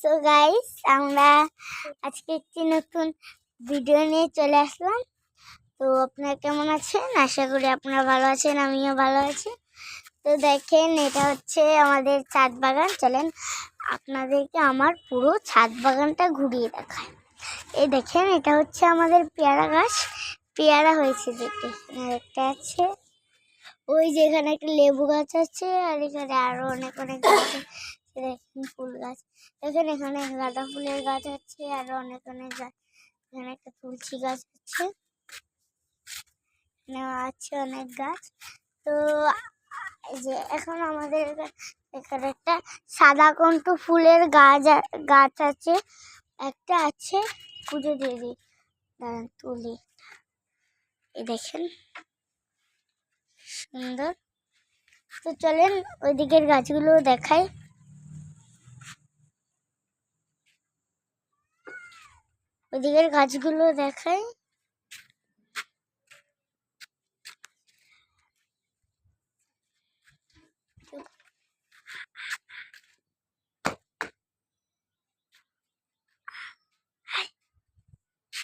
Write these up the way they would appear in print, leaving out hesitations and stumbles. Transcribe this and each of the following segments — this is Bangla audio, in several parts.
সো গাইস, আমরা আজকে একটি নতুন ভিডিও নিয়ে চলে আসলাম। তো আপনারা কেমন আছেন? আশা করি আপনারা ভালো আছেন, আমিও ভালো আছি। তো দেখেন, এটা হচ্ছে আমাদের ছাদ বাগান। চলেন আপনাদেরকে আমার পুরো ছাদ বাগানটা ঘুরিয়ে দেখায়। এই দেখেন, এটা হচ্ছে আমাদের পেয়ারা গাছ। পেয়ারা হয়েছে যেটি একটা আছে, ওই যেখানে একটা লেবু গাছ আছে, আর এখানে আরো অনেক অনেক গাছ আছে। দেখেন ফুল গাছ, দেখেন এখানে গাঁদা ফুলের গাছ আছে, আরো অনেক অনেক গাছ। এখানে একটা তুলসী গাছ আছে, আছে অনেক গাছ। তো যে এখন আমাদের এখানে একটা সাদা কণ্ঠ ফুলের গাছ আছে, একটা আছে। পুজো দিয়ে দিই, তুলি। এই দেখেন সুন্দর। তো চলেন ওইদিকের গাছগুলো দেখাই। ওইদিকের গাছগুলো দেখাই।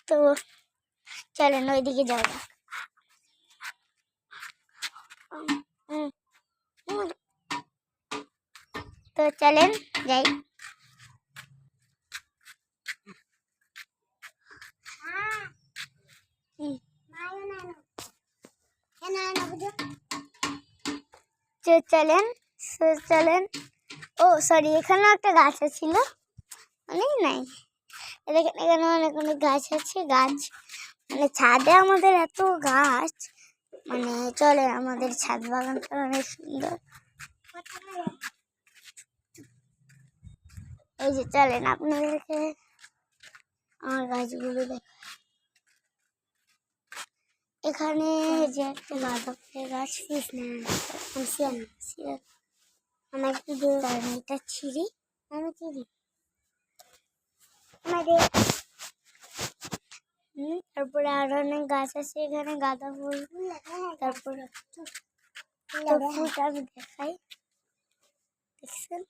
তো চলেন ওইদিকে যাওয়া যাক। তো চলেন যাই। চলেন। ও সরি, এখানেও একটা গাছ ছিল, অনেক নাই। দেখেন এখানে অনেক অনেক গাছ আছে। গাছ মানে ছাদে আমাদের এত গাছ, মানে চলে আমাদের ছাদ বাগানটা অনেক সুন্দর। এই যে চলেন আপনাদেরকে আমার গাছগুলো দেখ। এখানে যে একটা গাঁদা ফুলের গাছ, এটা ছিঁড়ি তারপরে আরো অনেক গাছ আছে এখানে গাঁদা ফুল। তারপরে আমি দেখাই, দেখছেন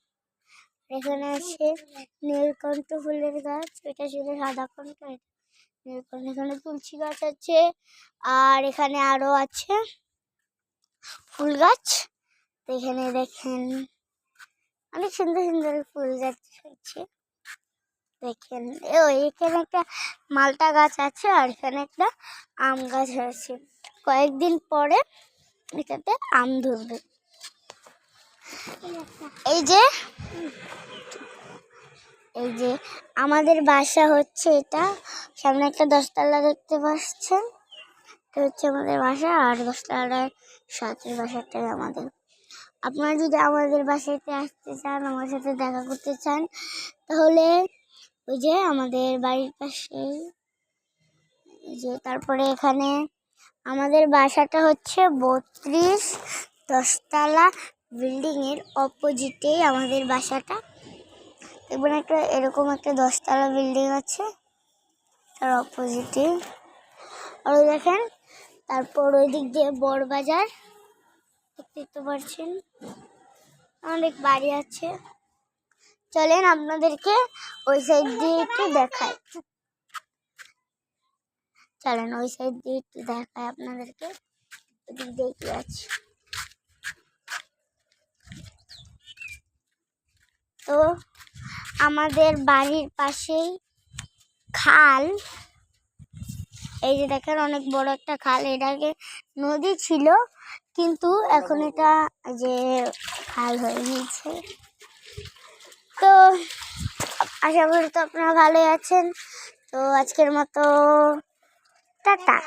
এখানে আছে নীলকণ্ঠ ফুলের গাছ, এটা ছিল সাদা কণ্ঠ, নীলকণ্ঠ। এখানে তুলসী গাছ আছে, আর এখানে আরো আছে ফুল গাছ। এখানে দেখেন অনেক সুন্দর সুন্দর ফুল গাছ আছে। দেখেন এখানে একটা মালটা গাছ আছে, আর এখানে একটা আম গাছ আছে। কয়েকদিন পরে এটাতে আম ধরবে। এই যে আমাদের বাসা হচ্ছে এটা, সামনে একটা 10 তলা দেখতে পাচ্ছেন, এটা হচ্ছে আমাদের বাসা। আর 10 তলার সাথে বাসাটাই আমাদের। আপনারা যদি আমাদের বাসাতে আসতে চান, আমার সাথে দেখা করতে চান, তাহলে ওই যে আমাদের বাড়ির পাশে যে, তারপরে এখানে আমাদের বাসাটা হচ্ছে 32 10 তলা বিল্ডিং এর অপোজিটেই আমাদের বাসাটা। দেখবেন একটা এরকম একটা 10 তলা বিল্ডিং আছে, তার অপোজিটে। আর দেখেন তারপর ওই দিক দিয়ে বড় বাজার দেখতে পাচ্ছেন, অনেক বাড়ি আছে। চলেন আপনাদেরকে ওই সাইড দিয়ে একটু দেখাই। চলেন ওই সাইড দিয়ে একটু দেখাই আপনাদেরকে, ওদিক দিয়ে কি আছে। তো আমাদের বাড়ির পাশেই খাল। এই যে দেখেন অনেক বড় একটা খাল, এটা আগে নদী ছিল, কিন্তু এখন এটা যে খাল হয়ে গিয়েছে। তো আশা করি তো আপনারা ভালোই আছেন। তো আজকের মতো টাটা।